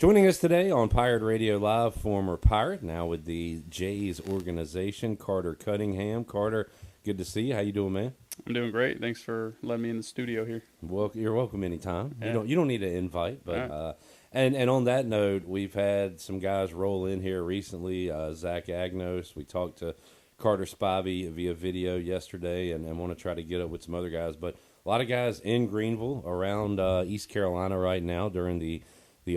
Joining us today on Pirate Radio Live, former Pirate, now with the Jays organization, Carter Cunningham. Carter, good to see you. How you doing, man? I'm doing great. Thanks for letting me in the studio here. Well, you're welcome anytime. Yeah. You don't need an invite, but Right. and on that note, we've had some guys roll in here recently. Zach Agnos. We talked to Carter Spivey via video yesterday, and want to try to get up with some other guys. But a lot of guys in Greenville, around East Carolina right now during the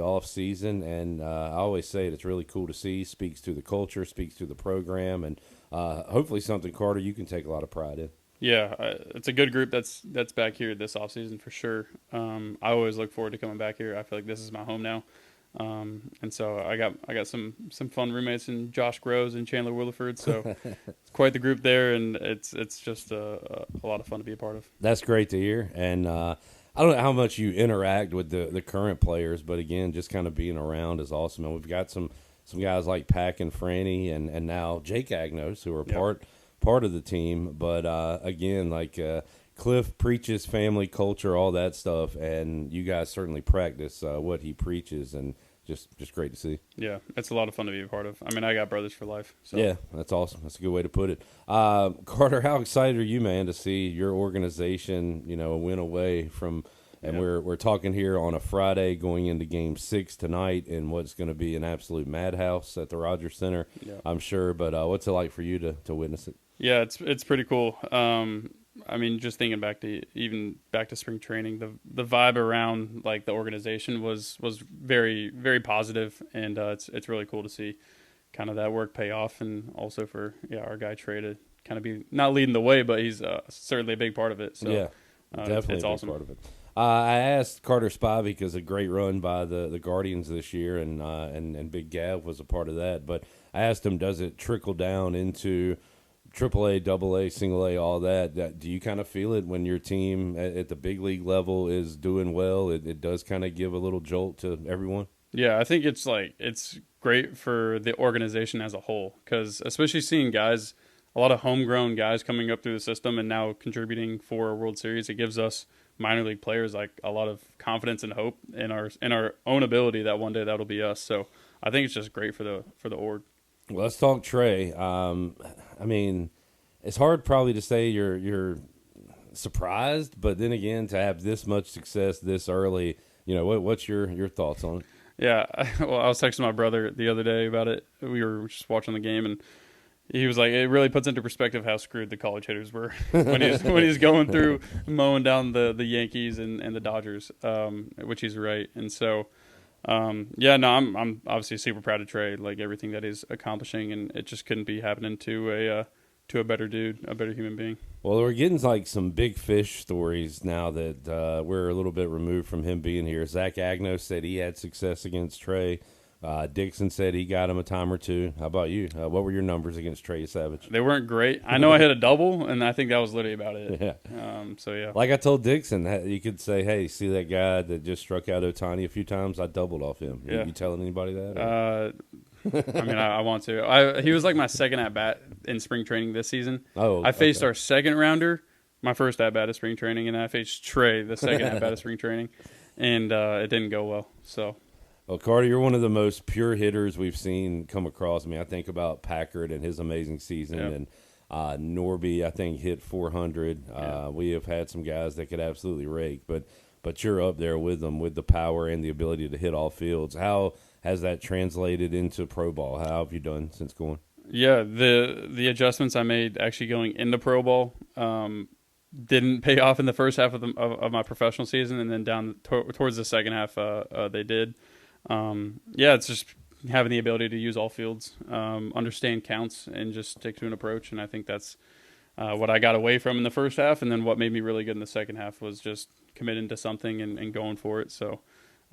off season, and I always say it's really cool to see. Speaks to the culture, speaks to the program, and hopefully something, Carter, you can take a lot of pride in. Yeah, it's a good group that's back here this offseason for sure. I always look forward to coming back here. I feel like this is my home now. And so I got some fun roommates in Josh Groves and Chandler Williford. So it's quite the group there, and it's just a lot of fun to be a part of. That's great to hear. And I don't know how much you interact with the current players, but again, just kind of being around is awesome. And we've got some guys like Pack and Franny and now Jake Agnos who are part of the team. But again, like Cliff preaches family culture, all that stuff, and you guys certainly practice what he preaches, and just great to see. Yeah, it's a lot of fun to be a part of. I mean, I got brothers for life. So. Yeah, that's awesome. That's a good way to put it. Carter, how excited are you, man, to see your organization, win away from, and we're talking here on a Friday going into Game 6 tonight in what's going to be an absolute madhouse at the Rogers Center, I'm sure. But what's it like for you to witness it? Yeah, it's pretty cool. I mean, just thinking back to spring training, the vibe around like the organization was very, very positive, and it's really cool to see kind of that work pay off, and also for our guy Trey to kind of be not leading the way, but he's certainly a big part of it. So yeah, definitely it's a big awesome. part of it. I asked Carter Spivey because a great run by the Guardians this year, and Big Gav was a part of that. But I asked him, does it trickle down into AAA, AA, single A, all that? Do you kind of feel it when your team at the big league level is doing well? It does kind of give a little jolt to everyone? Yeah, I think it's great for the organization as a whole, because especially seeing guys, a lot of homegrown guys coming up through the system and now contributing for a World Series, it gives us minor league players like a lot of confidence and hope in our own ability that one day that'll be us. So I think it's just great for the org. Well, let's talk Trey. I mean, it's hard probably to say you're surprised, but then again, to have this much success this early, what's your thoughts on it? Yeah, well, I was texting my brother the other day about it. We were just watching the game, and he was like, it really puts into perspective how screwed the college hitters were when he's going through mowing down the Yankees and the Dodgers, which he's right. And so, I'm obviously super proud of Trey, like everything that he's accomplishing, and it just couldn't be happening to a better dude, a better human being. Well, we're getting like some big fish stories now that we're a little bit removed from him being here. Zach Agnos said he had success against Trey. Dixon said he got him a time or two. How about you? What were your numbers against Trey Yesavage? They weren't great. I know I hit a double, and I think that was literally about it. Yeah. Like I told Dixon, you could say, hey, see that guy that just struck out Ohtani a few times? I doubled off him. Yeah. You telling anybody that? I mean, I want to. He was like my second at-bat in spring training this season. Oh, I faced our second rounder, my first at-bat of spring training, and I faced Trey, the second at-bat of spring training, and it didn't go well. So. Well, Carter, you're one of the most pure hitters we've seen come across. I mean, I think about Packard and his amazing season, and Norby, I think, hit 400. We have had some guys that could absolutely rake, but you're up there with them with the power and the ability to hit all fields. How has that translated into pro ball? How have you done since going? Yeah, the adjustments I made actually going into pro ball didn't pay off in the first half of my professional season, and then down towards the second half, they did. It's just having the ability to use all fields, understand counts, and just stick to an approach. And I think that's what I got away from in the first half. And then what made me really good in the second half was just committing to something and going for it. So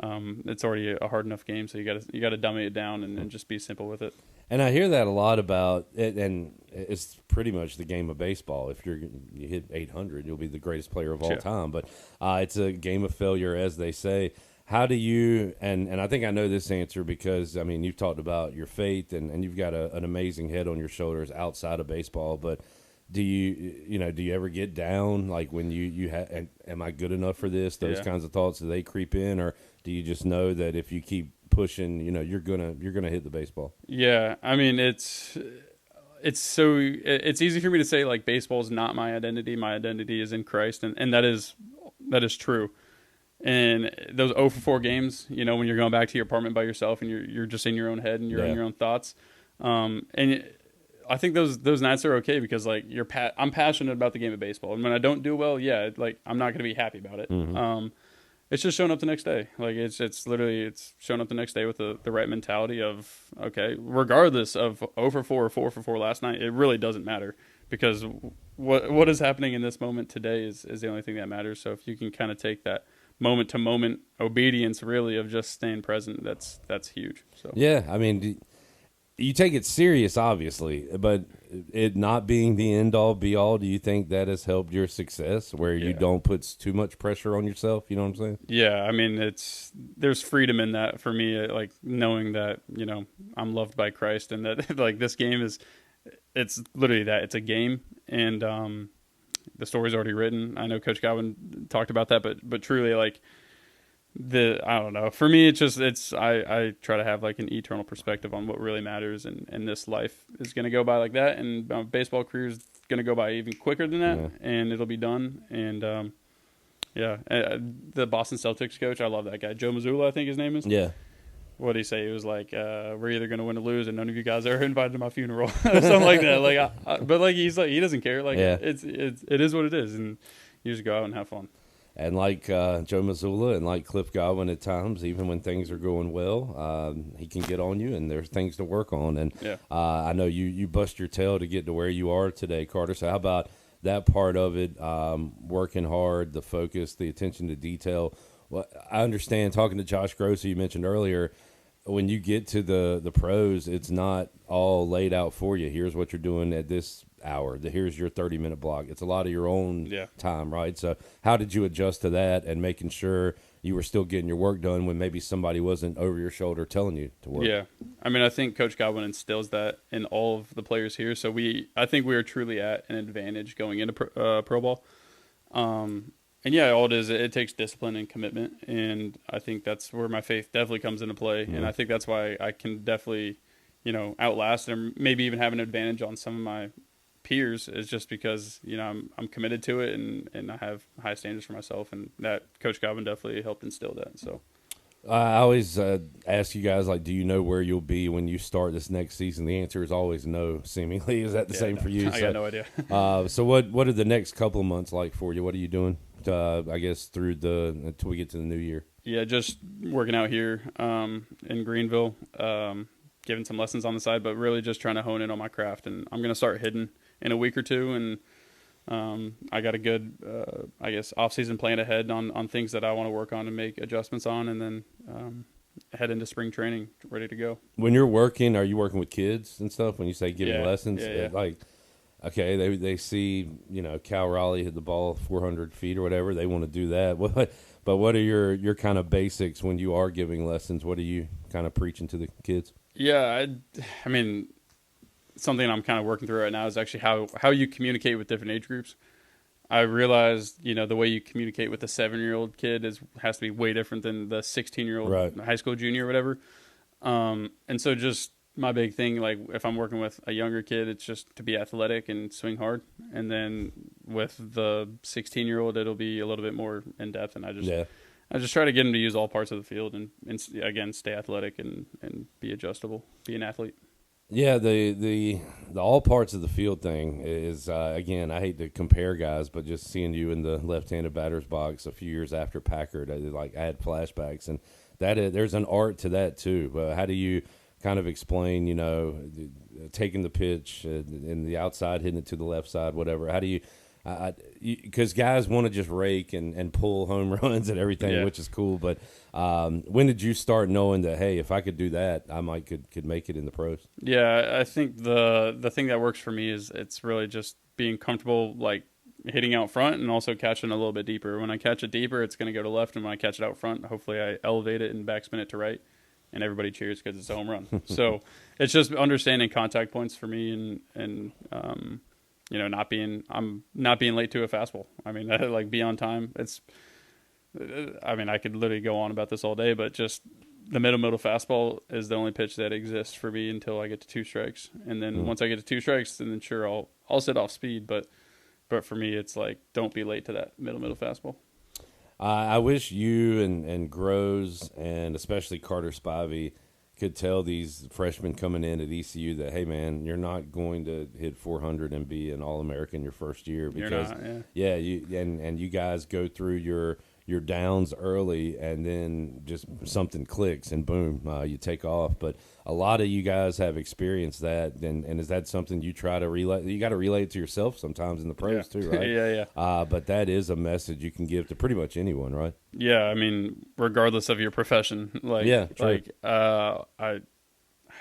it's already a hard enough game. So you got to dummy it down and just be simple with it. And I hear that a lot about it, and it's pretty much the game of baseball. If you hit 800, you'll be the greatest player of all time. But it's a game of failure, as they say. How do you, and I think I know this answer because, I mean, you've talked about your faith and you've got an amazing head on your shoulders outside of baseball, but do you ever get down, like when am I good enough for this? Those kinds of thoughts, do they creep in, or do you just know that if you keep pushing, you're gonna hit the baseball? Yeah, I mean it's easy for me to say like baseball is not my identity. My identity is in Christ, and that is true. And those 0 for 4 games, when you're going back to your apartment by yourself and you're just in your own head and you're in your own thoughts, and I think those nights are okay because like I'm passionate about the game of baseball, and when I don't do well, like I'm not going to be happy about it. Mm-hmm. It's just showing up the next day. Like it's literally showing up the next day with the right mentality of, okay, regardless of 0 for 4 or 4 for 4 last night, it really doesn't matter because what is happening in this moment today is the only thing that matters. So if you can kind of take that moment to moment obedience really of just staying present, that's huge. So yeah, I mean, you take it serious, obviously, but it not being the end all be all, do you think that has helped your success where you don't put too much pressure on yourself? You know what I'm saying? Yeah, I mean, there's freedom in that for me, like knowing that, I'm loved by Christ and that like this game it's literally that. It's a game, and the story's already written. I know Coach Godwin talked about that, but truly like I don't know. For me, I try to have like an eternal perspective on what really matters, and this life is going to go by like that, and baseball career is going to go by even quicker than that, and it'll be done. And the Boston Celtics coach, I love that guy, Joe Mazzulla, I think his name is. Yeah. What did he say? He was like, "We're either going to win or lose, and none of you guys are invited to my funeral," or something like that. Like, but like he's like he doesn't care. Like it is what it is, and you just go out and have fun. And like Joe Mazzulla and like Cliff Godwin at times, even when things are going well, he can get on you, and there's things to work on. And I know you bust your tail to get to where you are today, Carter. So how about that part of it, working hard, the focus, the attention to detail? Well, I understand talking to Josh Gross, who you mentioned earlier, when you get to the pros, it's not all laid out for you. Here's what you're doing at this hour. Here's your 30-minute block. It's a lot of your own time, right? So how did you adjust to that and making sure you were still getting your work done when maybe somebody wasn't over your shoulder telling you to work? Yeah. I mean, I think Coach Godwin instills that in all of the players here. So I think we are truly at an advantage going into pro ball. And all it is, it takes discipline and commitment, and I think that's where my faith definitely comes into play. And I think that's why I can definitely, outlast or maybe even have an advantage on some of my peers, is just because I'm committed to it and I have high standards for myself, and that Coach Godwin definitely helped instill that. So I always ask you guys, like, do you know where you'll be when you start this next season? The answer is always no, seemingly. Is that the same for you? I got no idea. So what are the next couple of months like for you? What are you doing? I guess until we get to the new year. Yeah, just working out here in Greenville, giving some lessons on the side, but really just trying to hone in on my craft. And I'm going to start hitting in a week or two, and I got a good, off-season plan ahead on things that I want to work on and make adjustments on, and then head into spring training ready to go. When you're working, are you working with kids and stuff? When you say giving lessons, like. Okay, they see, Cal Raleigh hit the ball 400 feet or whatever. They want to do that. But what are your kind of basics when you are giving lessons? What are you kind of preaching to the kids? Yeah, I mean, something I'm kind of working through right now is actually how you communicate with different age groups. I realized, the way you communicate with a 7-year-old kid has to be way different than the 16-year-old high school junior or whatever. And so just my big thing, like if I'm working with a younger kid, it's just to be athletic and swing hard. And then with the 16-year-old, it'll be a little bit more in depth. And I just try to get him to use all parts of the field and again, stay athletic and be adjustable, be an athlete. Yeah, the all parts of the field thing is, again, I hate to compare guys, but just seeing you in the left-handed batter's box a few years after Packard, I had flashbacks. And there's an art to that too. How do you kind of explain, taking the pitch and the outside, hitting it to the left side, whatever? How do you because guys want to just rake and pull home runs and everything, which is cool. But when did you start knowing that, hey, if I could do that, I could make it in the pros? Yeah, I think the thing that works for me is it's really just being comfortable, like hitting out front and also catching a little bit deeper. When I catch it deeper, it's going to go to left, and when I catch it out front, hopefully I elevate it and backspin it to right. And everybody cheers because it's a home run. So it's just understanding contact points for me, and I'm not being late to a fastball. I mean, like be on time. I could literally go on about this all day, but just the middle fastball is the only pitch that exists for me until I get to 2 strikes. And then once I get to 2 strikes, then sure I'll sit off speed. But for me, it's like, don't be late to that middle fastball. I wish you and Groves and especially Carter Spivey could tell these freshmen coming in at ECU that, hey man, you're not going to hit 400 and be an All-American your first year, because you guys go through your downs early and then just something clicks and boom, you take off. But a lot of you guys have experienced that, and is that something you try to relay? You got to relay it to yourself sometimes in the pros too, right? Yeah. But that is a message you can give to pretty much anyone, right? Yeah, I mean, regardless of your profession. I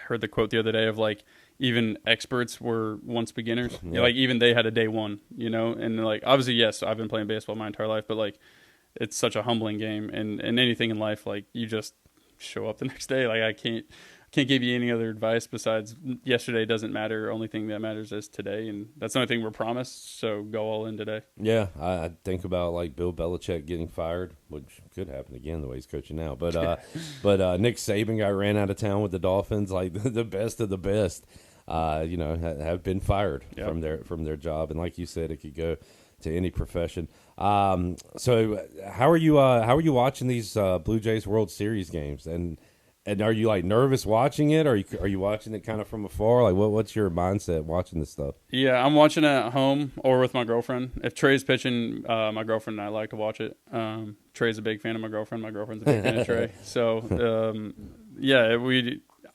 heard the quote the other day of like, even experts were once beginners. Yeah. Like even they had a day one, and like obviously, yes, I've been playing baseball my entire life, but like it's such a humbling game, and anything in life, like you just show up the next day. Like I can't give you any other advice besides yesterday doesn't matter. Only thing that matters is today, and that's the only thing we're promised. So go all in today. Yeah, I think about like Bill Belichick getting fired, which could happen again the way he's coaching now. But Nick Saban got ran out of town with the Dolphins. Like the best of the best, have been fired from their job, and like you said, it could go to any profession. So how are you watching these Blue Jays World Series games? And are you like nervous watching it? Or are you watching it kind of from afar? Like what's your mindset watching this stuff? Yeah, I'm watching it at home or with my girlfriend. If Trey's pitching, my girlfriend and I like to watch it. Trey's a big fan of my girlfriend. My girlfriend's a big fan of Trey. So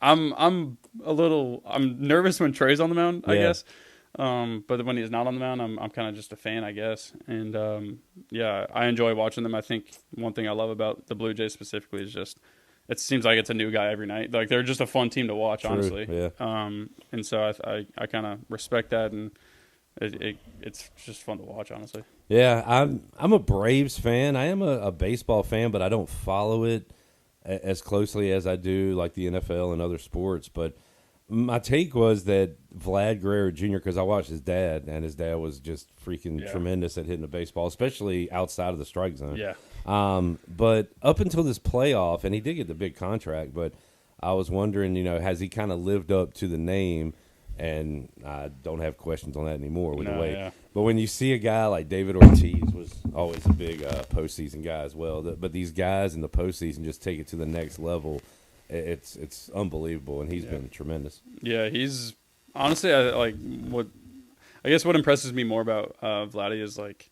I'm nervous when Trey's on the mound, I guess. But when he's not on the mound, I'm kind of just a fan, I guess. And I enjoy watching them. I think one thing I love about the Blue Jays specifically is just it seems like it's a new guy every night. Like they're just a fun team to watch, honestly. Yeah. And so I kind of respect that, and it's just fun to watch, honestly. Yeah, I'm a Braves fan. I am a baseball fan, but I don't follow it as closely as I do like the NFL and other sports. But my take was that Vlad Guerrero Jr., because I watched his dad, and his dad was just freaking tremendous at hitting the baseball, especially outside of the strike zone. Yeah. But up until this playoff, and he did get the big contract, but I was wondering, has he kind of lived up to the name? And I don't have questions on that anymore with the way. Yeah. But when you see a guy like David Ortiz was always a big postseason guy as well. But these guys in the postseason just take it to the next level. It's unbelievable, and he's been tremendous. Yeah, he's honestly what impresses me more about Vladdy is like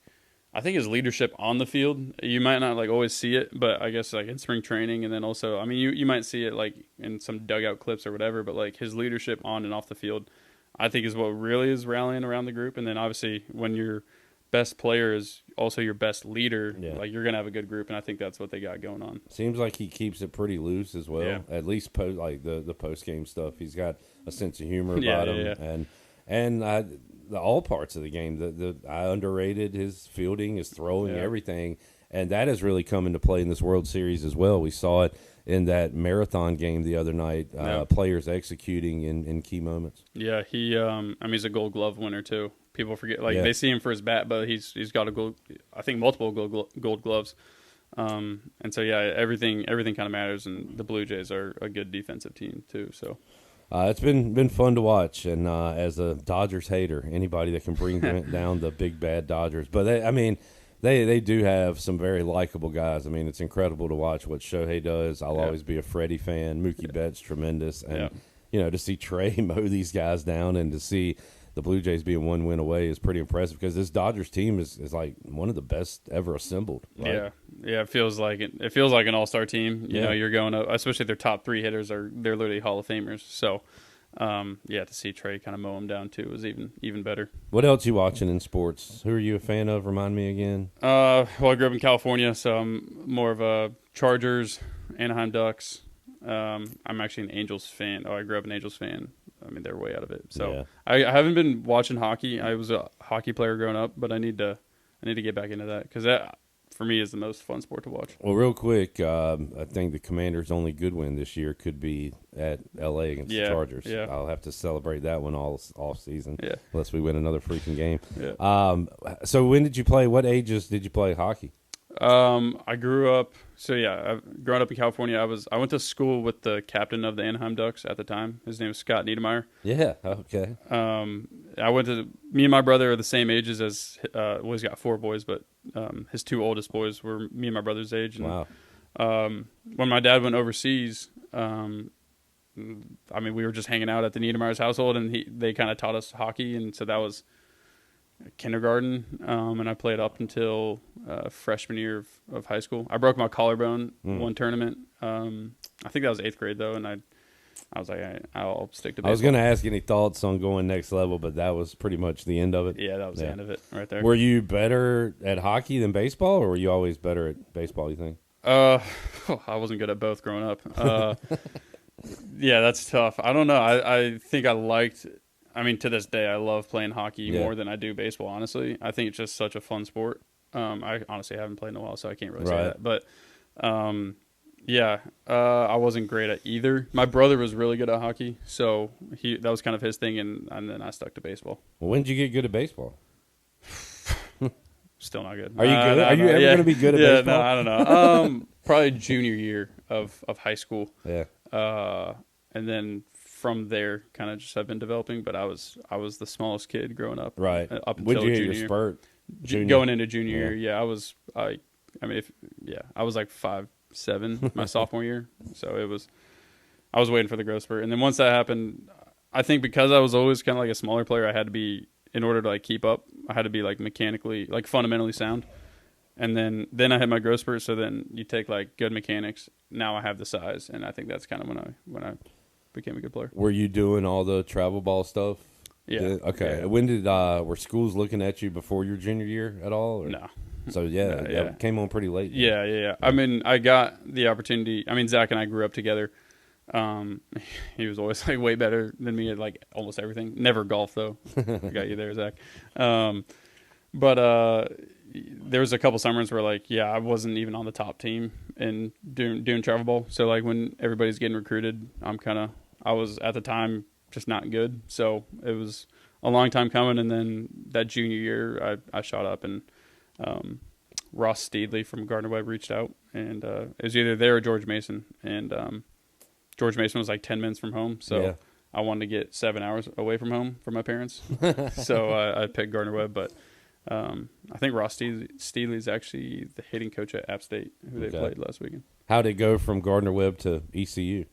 I think his leadership on the field. You might not like always see it, but I guess like in spring training, and then also I mean you might see it like in some dugout clips or whatever. But like his leadership on and off the field, I think is what really is rallying around the group. And then obviously when your best player is also your best leader, like you're gonna have a good group, and I think that's what they got going on. Seems like he keeps it pretty loose as well. Yeah. At least the post game stuff. He's got a sense of humor about him, and the all parts of the game. I underrated his fielding, his throwing, everything, and that has really come into play in this World Series as well. We saw it in that marathon game the other night. Players executing in key moments. Yeah, he's a Gold Glove winner too. People forget, they see him for his bat, but he's got multiple gold gloves. And so everything kind of matters, and the Blue Jays are a good defensive team too. So it's been fun to watch, and as a Dodgers hater, anybody that can bring down the big bad Dodgers, but they do have some very likable guys. I mean, it's incredible to watch what Shohei does. I'll always be a Freddie fan. Mookie Betts tremendous, and to see Trey mow these guys down, and to see the Blue Jays being one win away is pretty impressive, because this Dodgers team is like one of the best ever assembled. Right? Yeah, it feels like it. It feels like an all-star team. You know, you're going up, especially their top 3 hitters they're literally Hall of Famers. So, to see Trey kind of mow them down too was even better. What else you watching in sports? Who are you a fan of? Remind me again. I grew up in California, so I'm more of a Chargers, Anaheim Ducks. I'm actually an Angels fan. I grew up an Angels fan. I mean, they're way out of it. So I haven't been watching hockey. I was a hockey player growing up, but I need to get back into that, because for me is the most fun sport to watch. Well, real quick, I think the Commanders' only good win this year could be at L.A. against the Chargers. Yeah. I'll have to celebrate that one all off season, Yeah. unless we win another freaking game. Yeah. So when did you play? What ages did you play hockey? I grew up. So growing up in California, I went to school with the captain of the Anaheim Ducks at the time. His name was Scott Niedermeyer. Yeah. Okay. Me and my brother are the same ages as. He's got 4 boys, but his 2 oldest boys were me and my brother's age. And, Wow. When my dad went overseas, we were just hanging out at the Niedermeyer's household, and they kind of taught us hockey, and so that was kindergarten, and I played up until freshman year of high school. I broke my collarbone one tournament. I think that was 8th grade though, and I was like, I'll stick to baseball. I was going to ask any thoughts on going next level, but that was pretty much the end of it. Yeah, that was the end of it right there. Were you better at hockey than baseball, or were you always better at baseball, you think? I wasn't good at both growing up. Yeah, that's tough. I don't know. I think I liked. To this day, I love playing hockey more than I do baseball, honestly. I think it's just such a fun sport. I honestly haven't played in a while, so I can't really say that. But, I wasn't great at either. My brother was really good at hockey, so that was kind of his thing, and then I stuck to baseball. Well, when did you get good at baseball? Still not good. Are you good? Are you ever going to be good at baseball? No, I don't know. Probably junior year of high school. Yeah. And then from there, kind of just have been developing. But I was the smallest kid growing up. Right. Up until when did you hit junior your spurt? Going into junior year, yeah, I was like 5'7" my sophomore year. So I was waiting for the growth spurt, and then once that happened, I think because I was always kind of like a smaller player, I had to be, in order to like keep up, I had to be like mechanically, like fundamentally sound. And then I had my growth spurt. So then you take like good mechanics. Now I have the size, and I think that's kind of when I became a good player. Were you doing all the travel ball stuff? Yeah. Okay. Yeah. When did were schools looking at you before your junior year at all? Or? No. So that came on pretty late. Yeah. I got the opportunity. Zach and I grew up together. He was always like way better than me at like almost everything. Never golf though. I got you there, Zach. But there was a couple summers where like, I wasn't even on the top team and doing travel ball. So like when everybody's getting recruited, I was at the time just not good. So it was a long time coming. And then that junior year I shot up, and Ross Steedley from Gardner Webb reached out, and it was either there or George Mason. And George Mason was like 10 minutes from home. So I wanted to get 7 hours away from home from my parents. So I picked Gardner Webb, but I think Ross Steedley is actually the hitting coach at App State, who they played last weekend. How'd it go from Gardner Webb to ECU?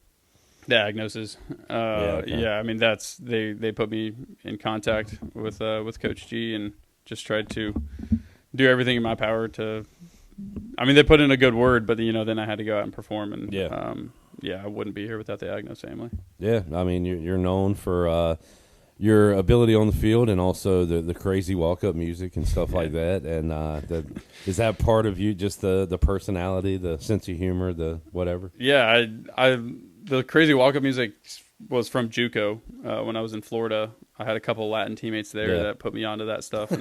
Diagnosis. That's they put me in contact with Coach G, and just tried to do everything in my power to. They put in a good word, but then I had to go out and perform, and I wouldn't be here without the Agnos family. Yeah, you're known for your ability on the field, and also the crazy walk-up music and stuff like that. And is that part of you, just the personality, the sense of humor, the whatever? Yeah, the crazy walk-up music was from JUCO. When I was in Florida, I had a couple Latin teammates there that put me onto that stuff.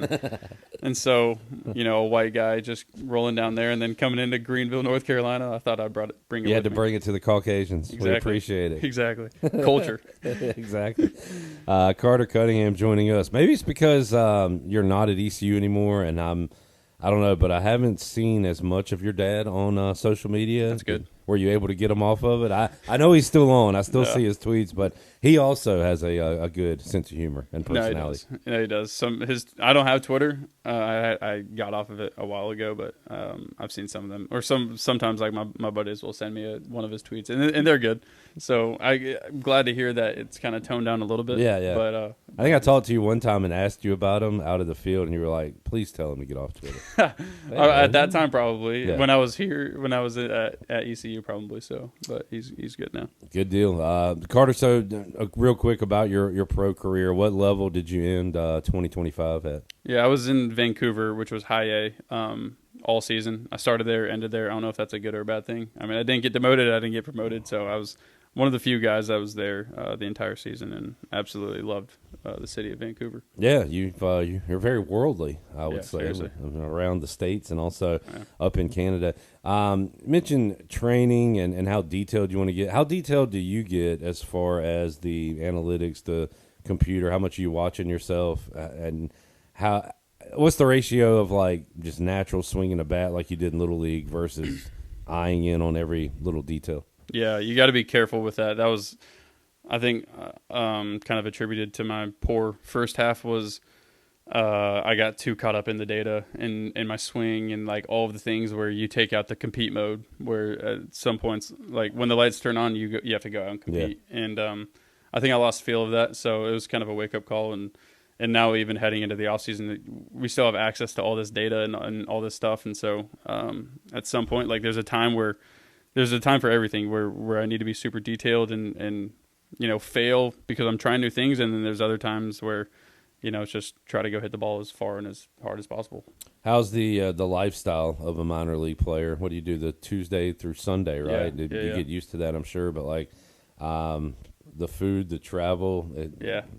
And so, a white guy just rolling down there, and then coming into Greenville, North Carolina, I thought I'd bring it with me. You had to bring it to the Caucasians. Exactly. We appreciate it. Exactly. Culture. Exactly. Carter Cunningham joining us. Maybe it's because you're not at ECU anymore, and I don't know, but I haven't seen as much of your dad on social media. That's good. Were you able to get him off of it? I know he's still on. I still see his tweets, but he also has a good sense of humor and personality. No, he does. I don't have Twitter. I got off of it a while ago, but I've seen some of them. Or sometimes like my buddies will send me one of his tweets, and they're good. So I'm glad to hear that it's kind of toned down a little bit. Yeah. But I think I talked to you one time and asked you about him out of the field, and you were like, "Please tell him to get off Twitter." At that time, probably when I was at ECU, probably so. But he's good now. Good deal, Carter. So real quick about your pro career, what level did you end 2025 at? Yeah, I was in Vancouver, which was high A, all season. I started there, ended there. I don't know if that's a good or a bad thing. I didn't get demoted, I didn't get promoted, so I was one of the few guys that was there the entire season, and absolutely loved the city of Vancouver. Yeah, you're very worldly, I would say, seriously. around the States and also up in Canada. Mention training and how detailed you want to get. How detailed do you get as far as the analytics, the computer? How much are you watching yourself, and what's the ratio of like just natural swinging a bat like you did in Little League versus eyeing in on every little detail? Yeah, you got to be careful with that. That was, I think, kind of attributed to my poor first half was I got too caught up in the data and in my swing and like all of the things where you take out the compete mode, where at some points, like when the lights turn on, you have to go out and compete. Yeah. And I think I lost feel of that, so it was kind of a wake up call. And now even heading into the off season, we still have access to all this data and all this stuff. And so at some point, like there's a time for everything where I need to be super detailed and fail because I'm trying new things. And then there's other times where, it's just try to go hit the ball as far and as hard as possible. How's the lifestyle of a minor league player? What do you do the Tuesday through Sunday, right? You get used to that, I'm sure. But like the food, the travel,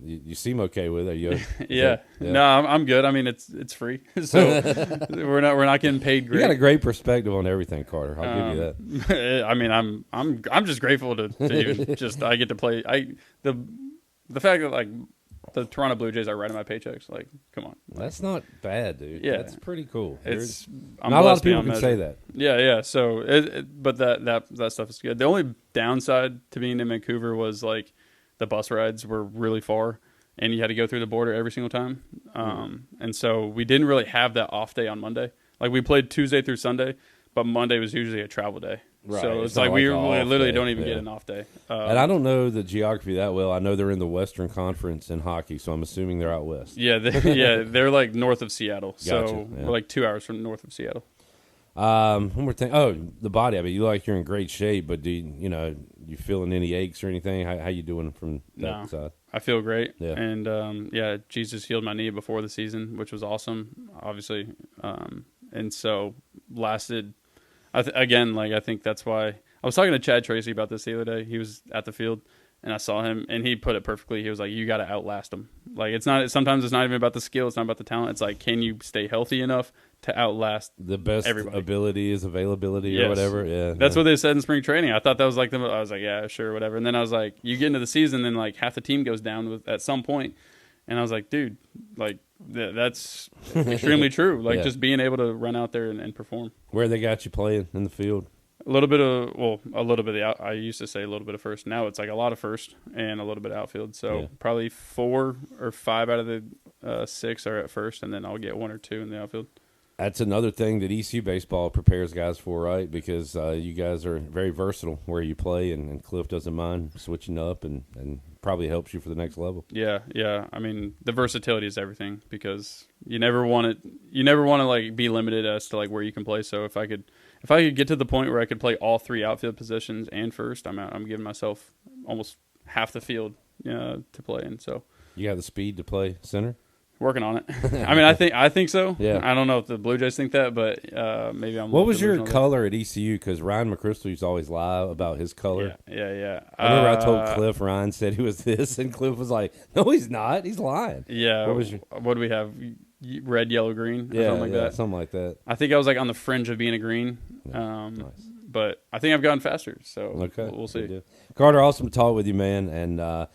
you seem okay with it. Yeah. No, I'm good. I mean, it's free, so we're not getting paid great. You got a great perspective on everything, Carter. I'll give you that. I mean, I'm just grateful to even just I get to play. The fact that like the Toronto Blue Jays are writing my paychecks, like, come on. That's not bad, dude. Yeah, that's pretty cool. I'm not a lot of people can say that. Yeah. So, but that stuff is good. The only downside to being in Vancouver was like the bus rides were really far, and you had to go through the border every single time. And so we didn't really have that off day on Monday. Like we played Tuesday through Sunday, but Monday was usually a travel day. Right. So it's like we literally don't even get an off day. And I don't know the geography that well. I know they're in the Western Conference in hockey, so I'm assuming they're out west. Yeah, they're like north of Seattle. Gotcha. So we're like 2 hours from north of Seattle. One more thing. Oh, the body. I mean, you like you're in great shape, but do you feeling any aches or anything? How you doing from that side? I feel great. Yeah. And Jesus healed my knee before the season, which was awesome, obviously. And so lasted. I think that's why I was talking to Chad Tracy about this the other day. He was at the field, and I saw him, and he put it perfectly. He was like, "You got to outlast him." Like sometimes it's not even about the skill, it's not about the talent. It's like, can you stay healthy enough to outlast the best? Everybody? Ability is availability, or whatever. Yeah, that's what they said in spring training. I thought that was like I was like, yeah, sure, whatever. And then I was like, you get into the season, then like half the team goes down at some point, and I was like, dude, like. That's extremely true. Like just being able to run out there and perform. Where they got you playing in the field? A little bit of I used to say a little bit of first. Now it's like a lot of first and a little bit of outfield. So probably 4 or 5 out of the 6 are at first, and then I'll get 1 or 2 in the outfield. That's another thing that ECU baseball prepares guys for, right? Because you guys are very versatile where you play, and Cliff doesn't mind switching up and probably helps you for the next level. Yeah. I mean, the versatility is everything because you never want to like be limited as to like where you can play. So if I could get to the point where I could play all 3 outfield positions and first, I'm giving myself almost half the field to play in. So you got the speed to play center. Working on it. I mean, I think so. Yeah. I don't know if the Blue Jays think that, but maybe I'm. What was your color at ECU? Because Ryan McChrystal used to always lie about his color. Yeah. I remember I told Cliff Ryan said he was this, and Cliff was like, "No, he's not. He's lying." Yeah. What do we have? Red, yellow, green, or something like that. Something like that. I think I was like on the fringe of being a green. Nice. But I think I've gotten faster. So okay, we'll see. Carter, awesome to talk with you, man. And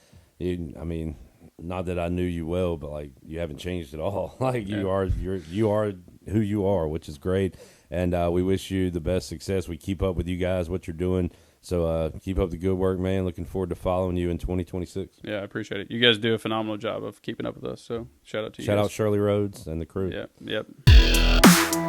not that I knew you well, but like you haven't changed at all. Like you are who you are, which is great. And we wish you the best success. We keep up with you guys, what you're doing. So keep up the good work, man. Looking forward to following you in 2026. Yeah, I appreciate it. You guys do a phenomenal job of keeping up with us. So shout out to you. Shout out Shirley Rhodes and the crew. Yeah. Yep.